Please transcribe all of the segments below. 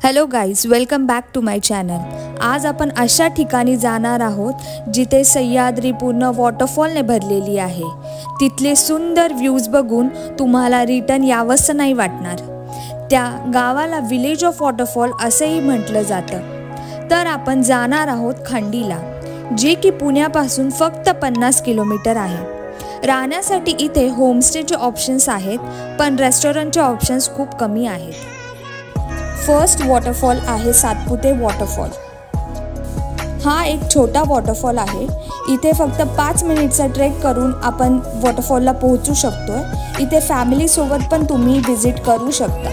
Hello guys, welcome back to my channel. आज आपण अशा ठिकाणी जाणार आहोत जिथे सह्याद्री पूर्ण वॉटरफॉलने भरलेली आहे। तिथले सुंदर व्ह्यूज बघून तुम्हाला रिटर्न यावंसं नाही वाटणार। त्या गावाला विलेज ऑफ वॉटरफॉल असेही म्हटलं जातं। तर आपण जाणार आहोत खंडीला, जे की पुण्यापासून फक्त 50 किलोमीटर आहे। राहण्यासाठी इथे होमस्टेचे ऑप्शन्स आहेत, पण रेस्टॉरंटचे ऑप्शन्स खूप कमी आहेत। फर्स्ट वॉटरफॉल आहे सातपुते वॉटरफॉल। हा एक छोटा वॉटरफॉल आहे। इथे फक्त 5 मिनिटचा ट्रेक करून आपण वॉटरफॉलला पोहोचू शकतोय। इथे फॅमिली सोबत पण तुम्ही विजिट करू शकता।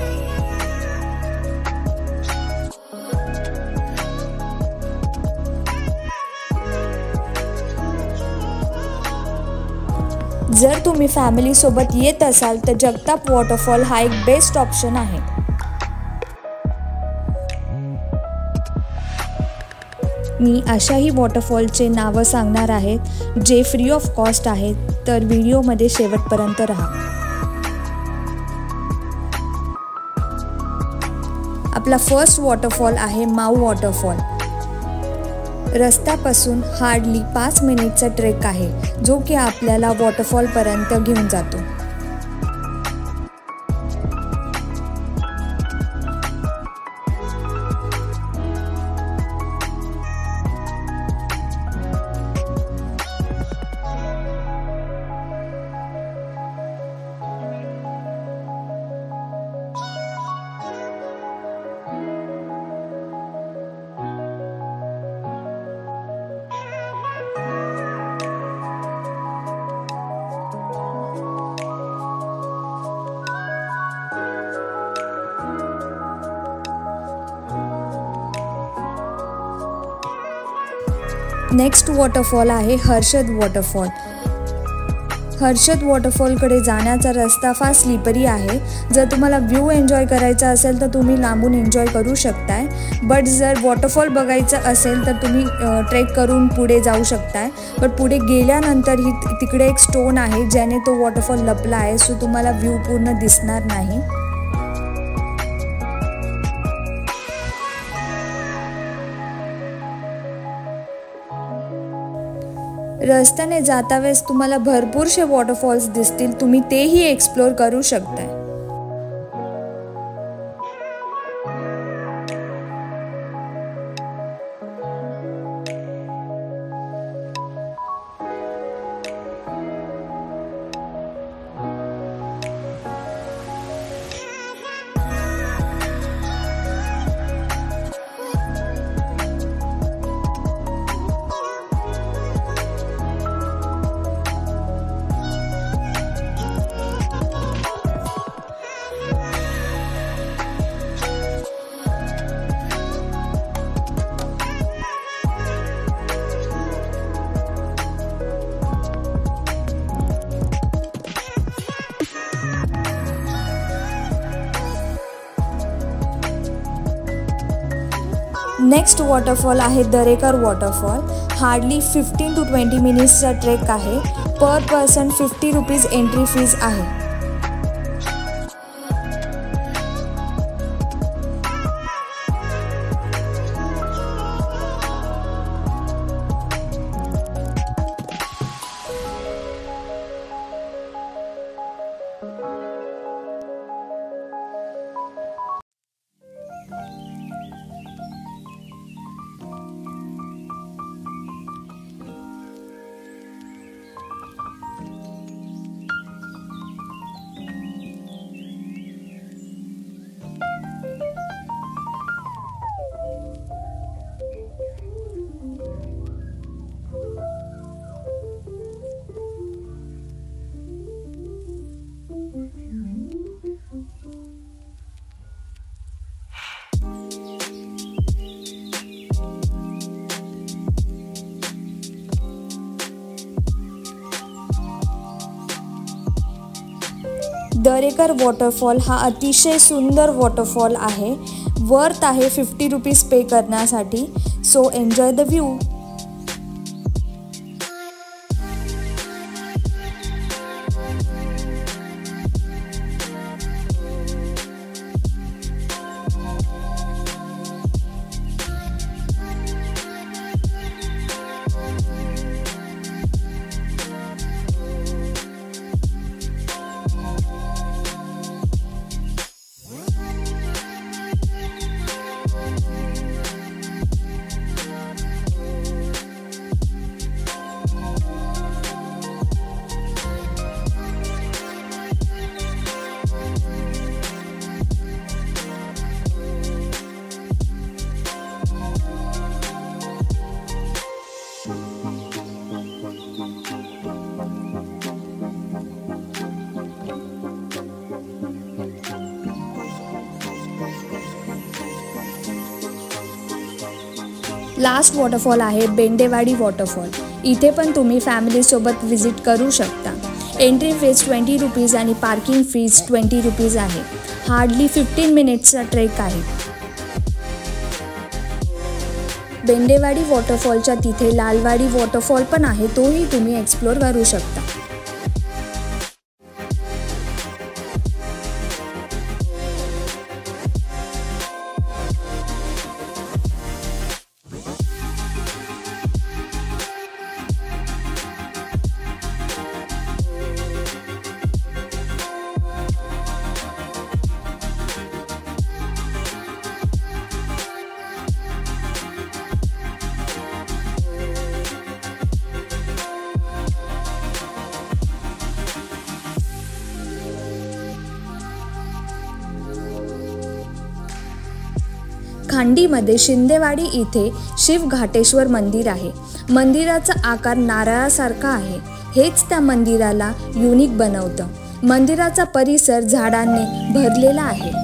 जर तुम्ही फॅमिली सोबत येत असाल तर जगताप वॉटरफॉल हा एक बेस्ट ऑप्शन आहे। मी अशाही वॉटरफॉलचे नावं सांगणार आहेत जे फ्री ऑफ कॉस्ट आहेत, तर व्हिडिओमध्ये शेवटपर्यंत राहा। आपला फर्स्ट वॉटरफॉल आहे माऊ वॉटरफॉल। रस्त्यापासून हार्डली 5 मिनिटचा ट्रेक आहे, जो की आपल्याला वॉटरफॉलपर्यंत घेऊन जातो। नेक्स्ट वॉटरफॉल आहे हर्षद वॉटरफॉल। हर्षद वॉटरफॉलकडे जाण्याचा रस्ता फार स्लिपरी आहे। जर तुम्हाला व्ह्यू एन्जॉय करायचा असेल तर तुम्ही लांबून एन्जॉय करू शकताय, बट जर वॉटरफॉल बघायचं असेल तर तुम्ही ट्रेक करून पुढे जाऊ शकताय। बट पुढे गेल्यानंतर तिकडे एक स्टोन आहे ज्याने तो वॉटरफॉल लपला आहे, सो तुम्हाला व्ह्यू पूर्ण दिसणार नाही। रस्त्याने जाता वेळेस तुम्हाला भरपूरसे वॉटरफॉल्स दिसतील, तुम्ही तेही एक्सप्लोर करू शकताय। नेक्स्ट वॉटरफॉल आहे दरेकर वॉटरफॉल। हार्डली 15 to 20 मिनिट्सचा ट्रेक आहे। Per person 50 rupees entry fees आहे। दरेकर वॉटरफॉल हा अतिशय सुंदर वॉटरफॉल आहे। वर्थ आहे 50 रुपीज पे करण्यासाठी, so enjoy the view. Last waterfall आहे बेंडेवाडी वॉटरफॉल। इथे पण तुम्ही फॅमिलीसोबत विजिट करू शकता। एंट्री फीज 20 रुपीज आणि पार्किंग फीज 20 रुपीज आहे। हार्डली 15 मिनिट्सचा ट्रेक आहे। बेंडेवाडी वॉटरफॉलच्या तिथे लालवाडी वॉटरफॉल पण आहे, तोही तुम्ही एक्सप्लोर करू शकता। खांडीमध्ये शिंदेवाडी इथे शिव घाटेश्वर मंदिर आहे। मंदिराचा आकार नारळासारखा आहे, हेच त्या मंदिराला युनिक बनवतं। मंदिराचा परिसर झाडांनी भरलेला आहे।